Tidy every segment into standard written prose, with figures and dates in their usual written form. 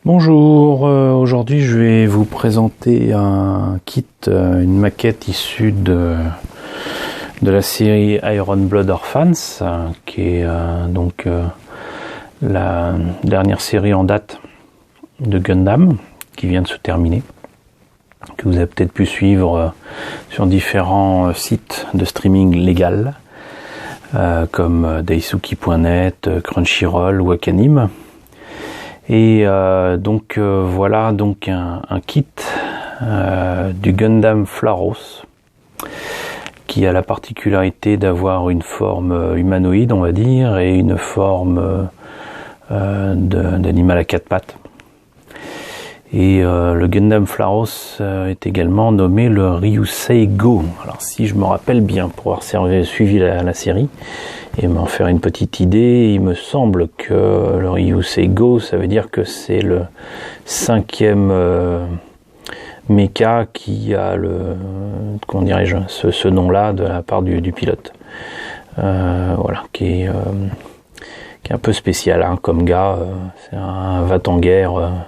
Bonjour, aujourd'hui je vais vous présenter un kit, une maquette issue de la série Iron Blood Orphans, qui est la dernière série en date de Gundam, qui vient de se terminer, que vous avez peut-être pu suivre sur différents sites de streaming légal, comme Daisuki.net, Crunchyroll ou Wakanim. Et voilà un kit du Gundam Flaros, qui a la particularité d'avoir une forme humanoïde, on va dire, et une forme d'animal à quatre pattes. Et le Gundam Flaros est également nommé le Ryusei Go. Alors si je me rappelle bien, pour avoir suivi la série et m'en faire une petite idée, il me semble que le Ryusei Go, ça veut dire que c'est le 5e mecha qui a ce nom-là de la part du pilote. Qui est un peu spécial, comme gars. C'est un va-t-en-guerre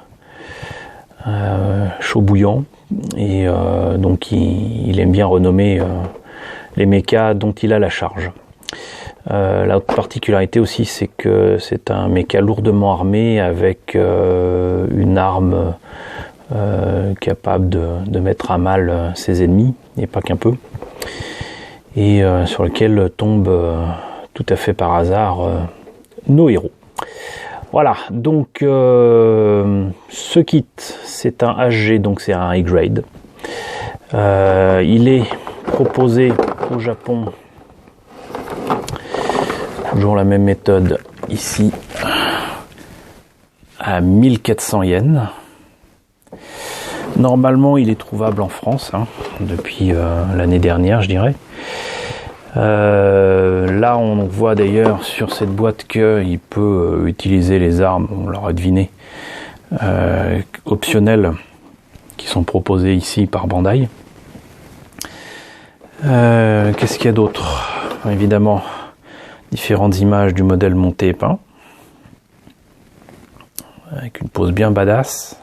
chaud bouillant, et donc il aime bien renommer les mechas dont il a la charge. L'autre particularité aussi, c'est que c'est un mecha lourdement armé avec une arme capable de mettre à mal ses ennemis, et pas qu'un peu, et sur lequel tombent tout à fait par hasard nos héros. Voilà, donc ce kit, c'est un HG, donc c'est un high grade. Il est proposé au Japon, toujours la même méthode ici, à 1400 yens. Normalement, il est trouvable en France, depuis l'année dernière, je dirais. Là, on voit d'ailleurs sur cette boîte qu'il peut utiliser les armes, on l'aura deviné, optionnelles, qui sont proposées ici par Bandai. Qu'est-ce qu'il y a d'autre? Évidemment, différentes images du modèle monté et peint, avec une pose bien badass.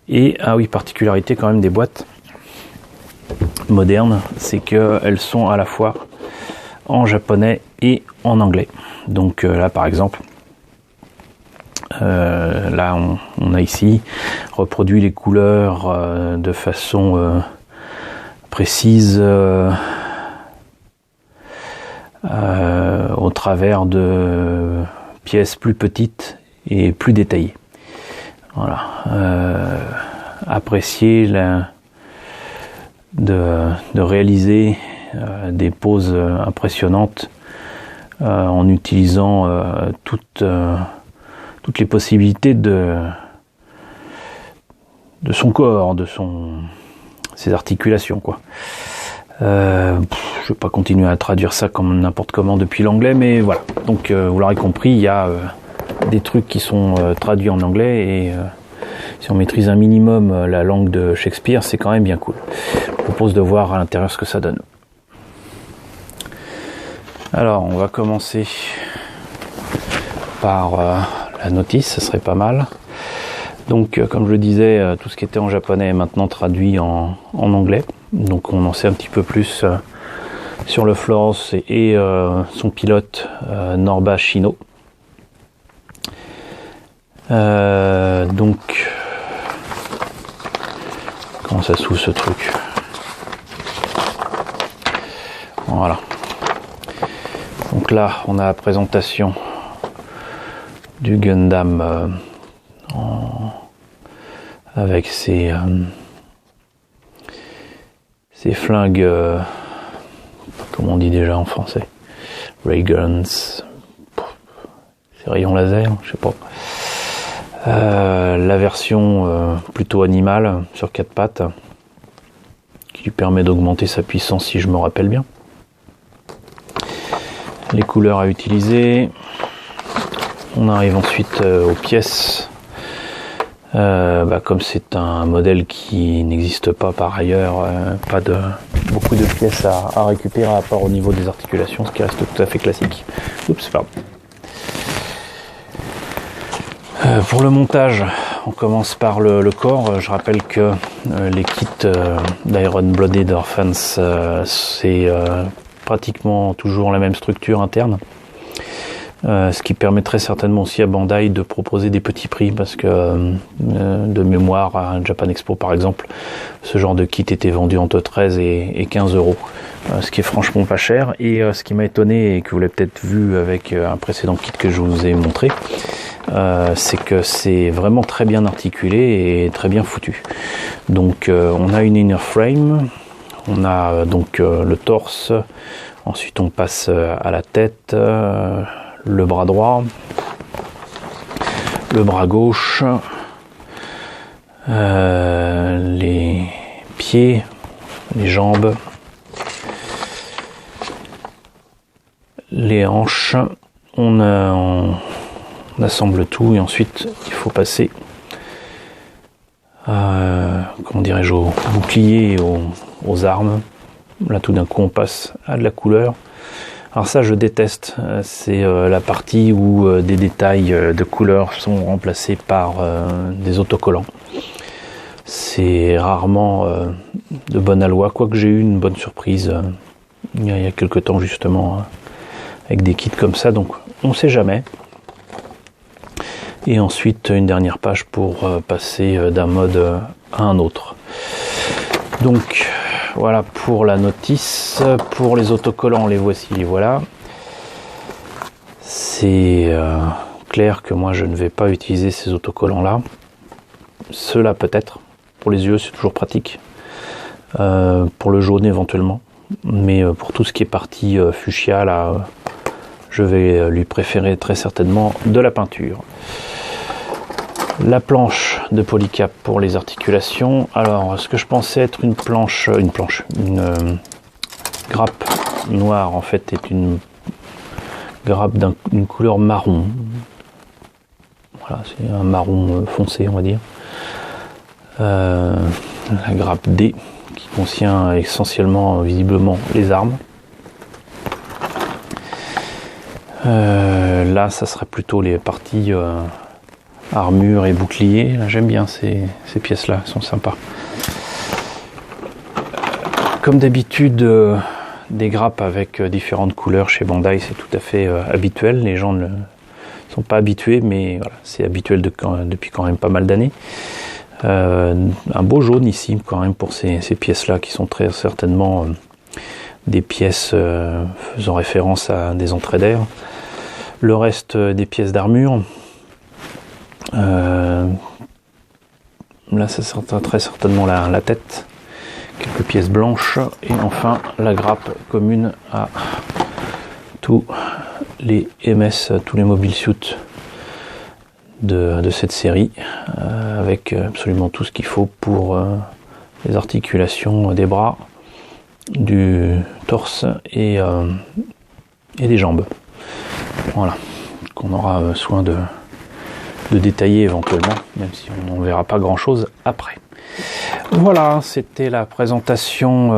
Et, particularité quand même des boîtes modernes, c'est qu'elles sont à la fois en japonais et en anglais. Donc là par exemple, on a ici reproduit les couleurs de façon précise au travers de pièces plus petites et plus détaillées. Voilà, apprécier de réaliser des poses impressionnantes en utilisant toutes les possibilités de son corps, ses articulations, quoi. Je vais pas continuer à traduire ça comme n'importe comment depuis l'anglais, mais voilà. Donc vous l'aurez compris, il y a des trucs qui sont traduits en anglais, et si on maîtrise un minimum la langue de Shakespeare, c'est quand même bien cool. Je vous propose de voir à l'intérieur ce que ça donne. Alors, on va commencer par la notice, ce serait pas mal. Donc, comme je le disais, tout ce qui était en japonais est maintenant traduit en anglais. Donc, on en sait un petit peu plus sur le Flaros et son pilote Norba Shino. Donc, comment ça s'ouvre ce truc? Voilà. Donc là, on a la présentation du Gundam avec ses flingues, comment on dit déjà en français, ray guns, ces rayons laser, je sais pas. La version plutôt animale sur quatre pattes, qui lui permet d'augmenter sa puissance, si je me rappelle bien. Les couleurs à utiliser. On arrive ensuite aux pièces. Comme c'est un modèle qui n'existe pas par ailleurs, pas beaucoup de pièces à récupérer à part au niveau des articulations, ce qui reste tout à fait classique. Oups, pardon. Pour le montage, on commence par le corps. Je rappelle que les kits d'Iron Blooded Orphans, c'est pratiquement toujours la même structure interne. Ce qui permettrait certainement aussi à Bandai de proposer des petits prix, parce que de mémoire à Japan Expo par exemple, ce genre de kit était vendu entre 13 et 15 euros, ce qui est franchement pas cher. Et ce qui m'a étonné, et que vous l'avez peut-être vu avec un précédent kit que je vous ai montré, c'est que c'est vraiment très bien articulé et très bien foutu. Donc on a une inner frame, on a donc le torse, ensuite on passe à la tête, le bras droit, le bras gauche, les pieds, les jambes, les hanches. On assemble tout et ensuite il faut passer comment dirais-je, au bouclier et aux armes. Là tout d'un coup on passe à de la couleur. Alors ça je déteste, c'est la partie où des détails de couleur sont remplacés par des autocollants. C'est rarement de bonne aloi, quoique j'ai eu une bonne surprise il y a quelques temps justement avec des kits comme ça, donc on ne sait jamais. Et ensuite une dernière page pour passer d'un mode à un autre. Donc voilà pour la notice. Pour les autocollants, les voici, les voilà. C'est clair que moi je ne vais pas utiliser ces autocollants là. Ceux-là peut-être. Pour les yeux c'est toujours pratique. Pour le jaune éventuellement. Mais pour tout ce qui est partie fuchsia là, je vais lui préférer très certainement de la peinture. La planche de polycap pour les articulations. Alors, ce que je pensais être une grappe noire, en fait, est une grappe d'une couleur marron. Voilà, c'est un marron foncé, on va dire. La grappe D, qui contient essentiellement, visiblement, les armes. Là, ça serait plutôt les parties armure et bouclier. Là, j'aime bien ces pièces-là, elles sont sympas. Comme d'habitude, des grappes avec différentes couleurs chez Bandai, c'est tout à fait habituel. Les gens ne sont pas habitués, mais voilà, c'est habituel depuis quand même pas mal d'années. Un beau jaune ici, quand même, pour ces pièces-là, qui sont très certainement des pièces faisant référence à des entrées d'air. Le reste des pièces d'armure. Là ça sera très certainement la tête, quelques pièces blanches et enfin la grappe commune à tous les MS, tous les mobile suits de cette série, avec absolument tout ce qu'il faut pour les articulations des bras, du torse et des jambes. Voilà, qu'on aura soin de détailler éventuellement, même si on ne verra pas grand chose après. Voilà, c'était la présentation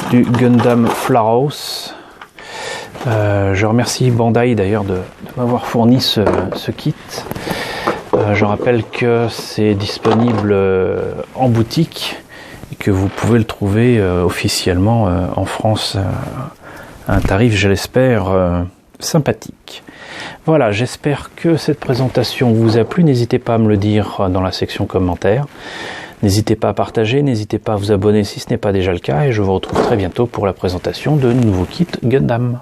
du Gundam Flaraos. Je remercie Bandai d'ailleurs de m'avoir fourni ce kit. Je rappelle que c'est disponible en boutique et que vous pouvez le trouver officiellement en France à un tarif, je l'espère, sympathique. Voilà, j'espère que cette présentation vous a plu. N'hésitez pas à me le dire dans la section commentaires. N'hésitez pas à partager, n'hésitez pas à vous abonner si ce n'est pas déjà le cas. Et je vous retrouve très bientôt pour la présentation de nouveaux kits Gundam.